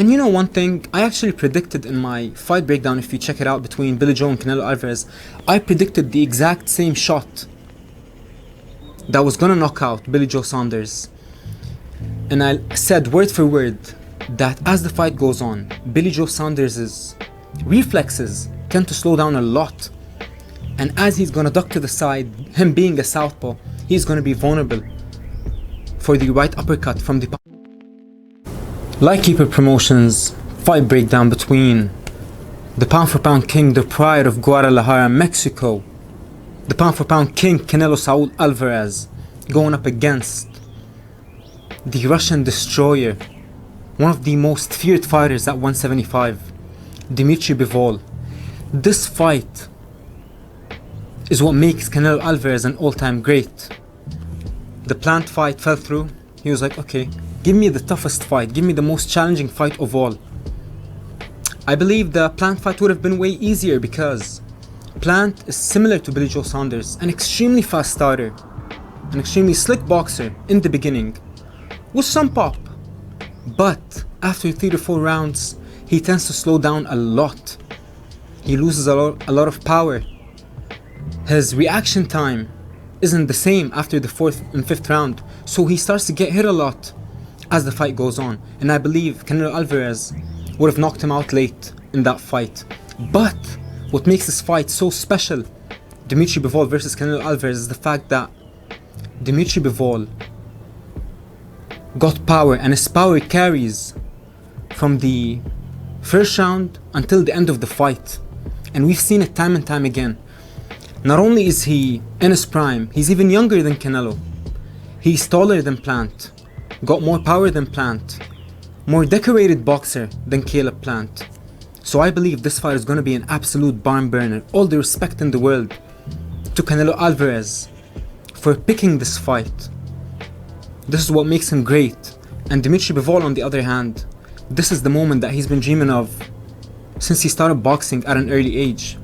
And you know one thing, I actually predicted in my fight breakdown, if you check it out, between Billy Joe and Canelo Alvarez, I predicted the exact same shot that was gonna knock out Billy Joe Saunders. And I said word for word that as the fight goes on, Billy Joe Saunders' reflexes tend to slow down a lot. And as he's gonna duck to the side, him being a southpaw, he's gonna be vulnerable for the right uppercut from the Lightkeeper Promotions fight breakdown between the pound for pound king, the pride of Guadalajara, Mexico, the pound for pound king Canelo Saul Alvarez, going up against the Russian destroyer, one of the most feared fighters at 175, Dmitry Bivol. This fight is what makes Canelo Alvarez an all-time great. The planned fight fell through. He was like, okay, give me the toughest fight, give me the most challenging fight of all. I believe the Plant fight would have been way easier because Plant is similar to Billy Joe Saunders, an extremely fast starter, an extremely slick boxer in the beginning, with some pop. But after 3 to 4 rounds, he tends to slow down a lot. He loses a lot of power. His reaction time isn't the same after the 4th and 5th round, so he starts to get hit a lot as the fight goes on. And I believe Canelo Alvarez would have knocked him out late in that fight. But what makes this fight so special, Dmitry Bivol versus Canelo Alvarez, is the fact that Dmitry Bivol got power, and his power carries from the first round until the end of the fight. And we've seen it time and time again. Not only is he in his prime, he's even younger than Canelo. He's taller than Plant, got more power than Plant, more decorated boxer than Caleb Plant. So I believe this fight is going to be an absolute barn burner. All the respect in the world to Canelo Alvarez for picking this fight. This is what makes him great. And Dmitry Bivol, on the other hand, this is the moment that he's been dreaming of since he started boxing at an early age.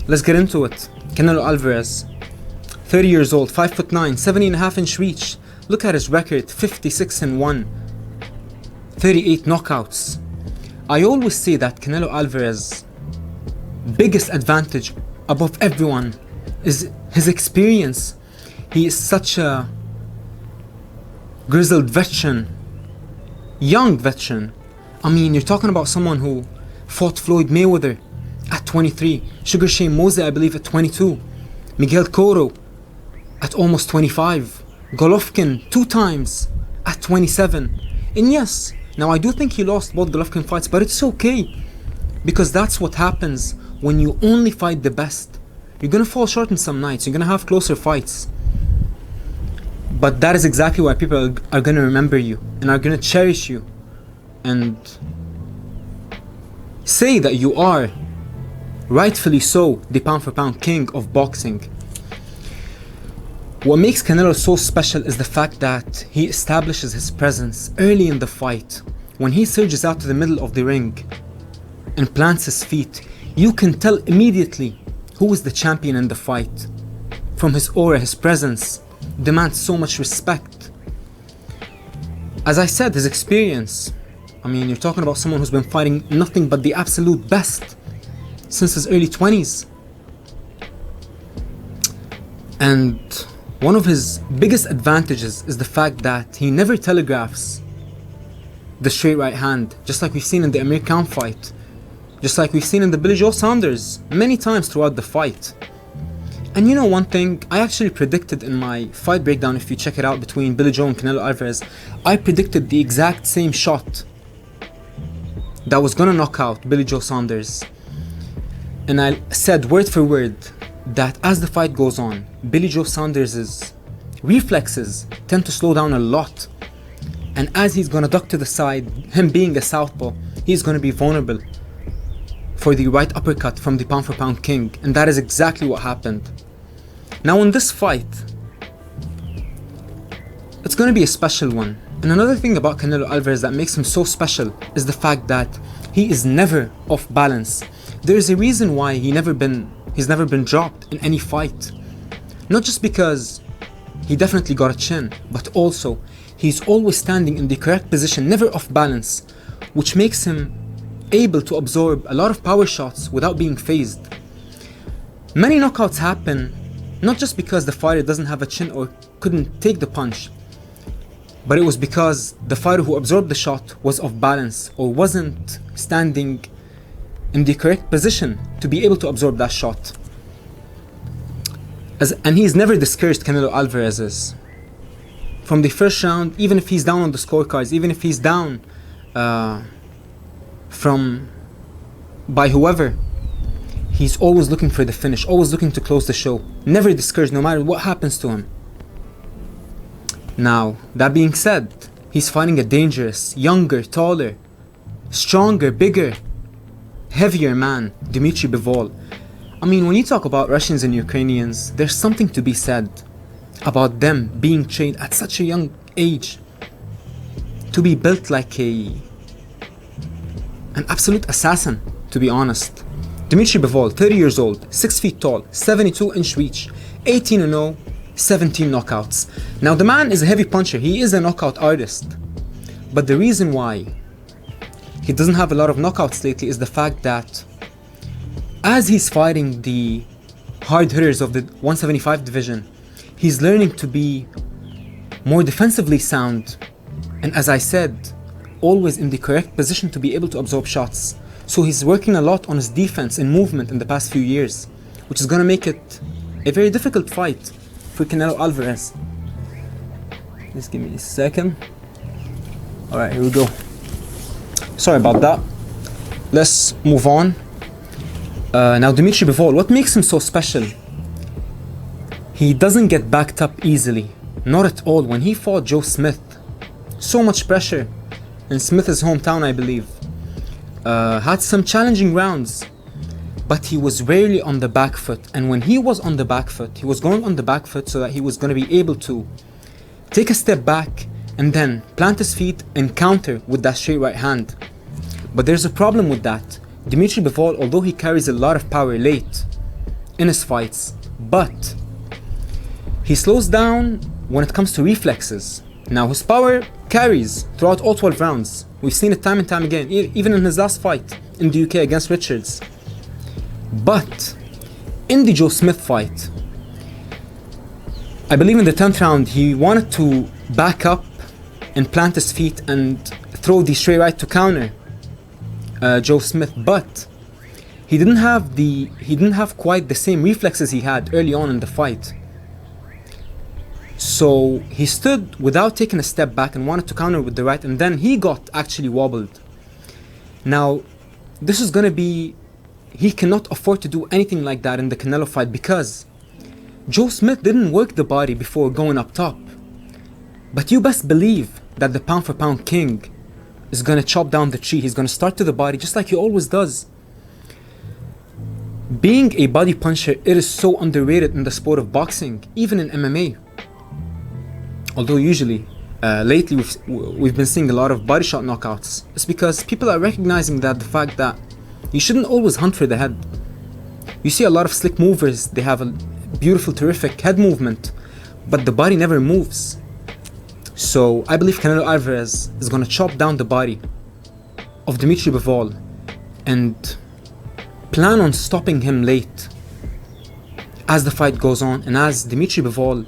Let's get into it. Canelo Alvarez, 30 years old, 5'9", 70.5-inch reach. Look at his record, 56-1, 38 knockouts. I always say that Canelo Alvarez's biggest advantage above everyone is his experience. He is such a grizzled veteran, young veteran. I mean, you're talking about someone who fought Floyd Mayweather at 23, Sugar Shane Mosley, I believe, at 22, Miguel Cotto at almost 25, Golovkin 2 times at 27. And yes, now I do think he lost both Golovkin fights, but it's okay, because that's what happens when you only fight the best. You're gonna fall short in some nights, you're gonna have closer fights. But that is exactly why people are gonna remember you and are gonna cherish you and say that you are, rightfully so, the pound for pound king of boxing. What makes Canelo so special is the fact that he establishes his presence early in the fight. When he surges out to the middle of the ring and plants his feet, you can tell immediately who is the champion in the fight. From his aura, his presence demands so much respect. As I said, his experience. I mean, you're talking about someone who's been fighting nothing but the absolute best since his early 20s. And one of his biggest advantages is the fact that he never telegraphs the straight right hand, just like we've seen in the Amir Khan fight, just like we've seen in the Billy Joe Saunders many times throughout the fight. And you know one thing, I actually predicted in my fight breakdown, if you check it out, between Billy Joe and Canelo Alvarez, I predicted the exact same shot that was gonna knock out Billy Joe Saunders. And I said word for word that as the fight goes on, Billy Joe Saunders' reflexes tend to slow down a lot. And as he's gonna duck to the side, him being a southpaw, he's gonna be vulnerable for the right uppercut from the pound for pound king. And that is exactly what happened. Now in this fight, it's gonna be a special one. And another thing about Canelo Alvarez that makes him so special is the fact that he is never off balance. There is a reason why he's never been dropped in any fight. Not just because he definitely got a chin, but also he's always standing in the correct position, never off balance, which makes him able to absorb a lot of power shots without being phased. Many knockouts happen not just because the fighter doesn't have a chin or couldn't take the punch, but it was because the fighter who absorbed the shot was off balance or wasn't standing in the correct position to be able to absorb that shot. And he's never discouraged Canelo Alvarez. From the first round, even if he's down on the scorecards, even if he's down by whoever, he's always looking for the finish, always looking to close the show, never discouraged no matter what happens to him. Now, that being said, he's fighting a dangerous, younger, taller, stronger, bigger, heavier man, Dmitry Bivol. I mean, when you talk about Russians and Ukrainians, there's something to be said about them being trained at such a young age to be built like an absolute assassin, to be honest. Dmitry Bivol, 30 years old, 6 feet tall, 72-inch reach, 18-0, 17 knockouts. Now, the man is a heavy puncher. He is a knockout artist. But the reason why he doesn't have a lot of knockouts lately is the fact that as he's fighting the hard hitters of the 175 division, he's learning to be more defensively sound. And as I said, always in the correct position to be able to absorb shots. So he's working a lot on his defense and movement in the past few years, which is going to make it a very difficult fight for Canelo Alvarez. Just give me a second. Alright, here we go. Sorry about that. Let's move on. Now, Dmitry Bivol, what makes him so special? He doesn't get backed up easily. Not at all. When he fought Joe Smith, so much pressure in Smith's hometown, I believe. Had some challenging rounds, but he was rarely on the back foot. And when he was on the back foot, he was going on the back foot so that he was going to be able to take a step back and then plant his feet and counter with that straight right hand. But there's a problem with that. Dmitry Bivol, although he carries a lot of power late in his fights, but he slows down when it comes to reflexes. Now, his power carries throughout all 12 rounds. We've seen it time and time again, even in his last fight in the UK against Richards. But in the Joe Smith fight, I believe in the 10th round, he wanted to back up and plant his feet and throw the straight right to counter Joe Smith, but he didn't have quite the same reflexes he had early on in the fight. So he stood without taking a step back and wanted to counter with the right, and then he got actually wobbled. Now, this is gonna be, he cannot afford to do anything like that in the Canelo fight because Joe Smith didn't work the body before going up top. But you best believe that the pound for pound king is gonna chop down the tree. He's gonna start to the body just like he always does. Being a body puncher, it is so underrated in the sport of boxing, even in MMA. Although usually, lately we've been seeing a lot of body shot knockouts. It's because people are recognizing that the fact that you shouldn't always hunt for the head. You see a lot of slick movers, they have a beautiful, terrific head movement, but the body never moves. So I believe Canelo Alvarez is going to chop down the body of Dmitry Bivol and plan on stopping him late as the fight goes on and as Dmitry Bivol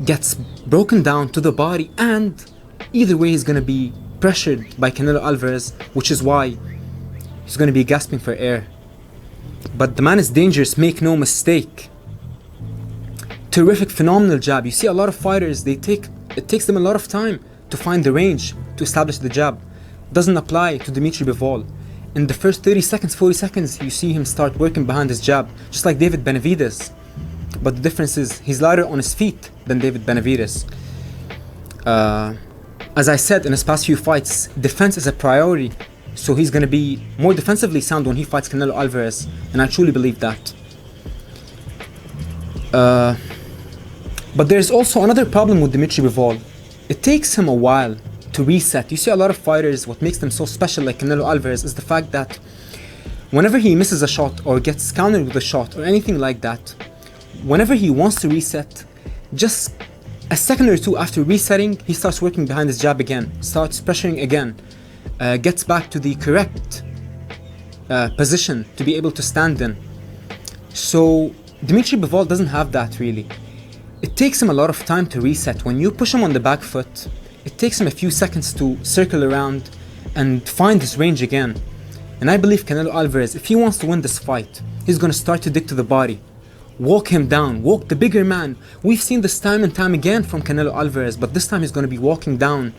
gets broken down to the body, and either way he's going to be pressured by Canelo Alvarez, which is why he's going to be gasping for air. But the man is dangerous, make no mistake. Terrific, phenomenal jab. You see a lot of fighters, it takes them a lot of time to find the range to establish the jab. Doesn't apply to Dmitry Bivol. In the first 30 seconds, 40 seconds, you see him start working behind his jab, just like David Benavidez. But the difference is he's lighter on his feet than David Benavidez. As I said in his past few fights, defense is a priority. So he's going to be more defensively sound when he fights Canelo Alvarez. And I truly believe that. But there's also another problem with Dmitry Bivol. It takes him a while to reset. You see a lot of fighters, what makes them so special like Canelo Alvarez is the fact that whenever he misses a shot or gets countered with a shot or anything like that, whenever he wants to reset, just a second or two after resetting, he starts working behind his jab again, starts pressuring again. gets back to the correct position to be able to stand in. So Dmitry Bivol doesn't have that really. It takes him a lot of time to reset. When you push him on the back foot, it takes him a few seconds to circle around and find his range again. And I believe Canelo Alvarez, if he wants to win this fight, he's going to start to dig to the body. Walk him down, walk the bigger man. We've seen this time and time again from Canelo Alvarez, but this time he's going to be walking down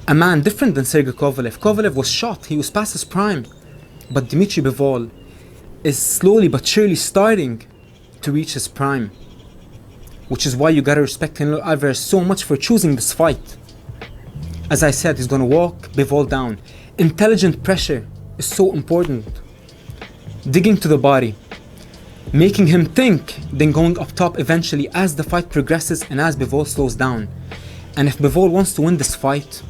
a man different than Sergey Kovalev. Kovalev was shot, he was past his prime. But Dmitry Bivol is slowly but surely starting to reach his prime. Which is why you gotta respect Canelo Alvarez so much for choosing this fight. As I said, he's gonna walk Bivol down. Intelligent pressure is so important. Digging to the body, making him think, then going up top eventually as the fight progresses and as Bivol slows down. And if Bivol wants to win this fight,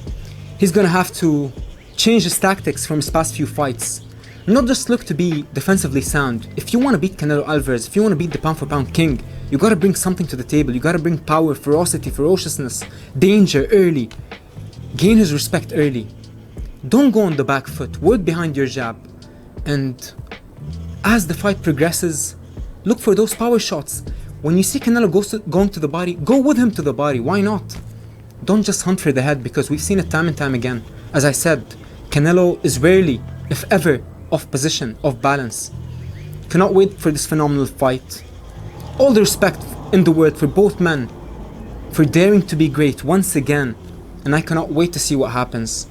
he's gonna have to change his tactics from his past few fights. Not just look to be defensively sound. If you wanna beat Canelo Alvarez, if you wanna beat the pound for pound king, you gotta bring something to the table. You gotta bring power, ferocity, ferociousness, danger early. Gain his respect early. Don't go on the back foot, work behind your jab. And as the fight progresses, look for those power shots. When you see Canelo going to the body, go with him to the body, why not? Don't just hunt for the head, because we've seen it time and time again. As I said, Canelo is rarely, if ever, off position, off balance. Cannot wait for this phenomenal fight. All the respect in the world for both men, for daring to be great once again, and I cannot wait to see what happens.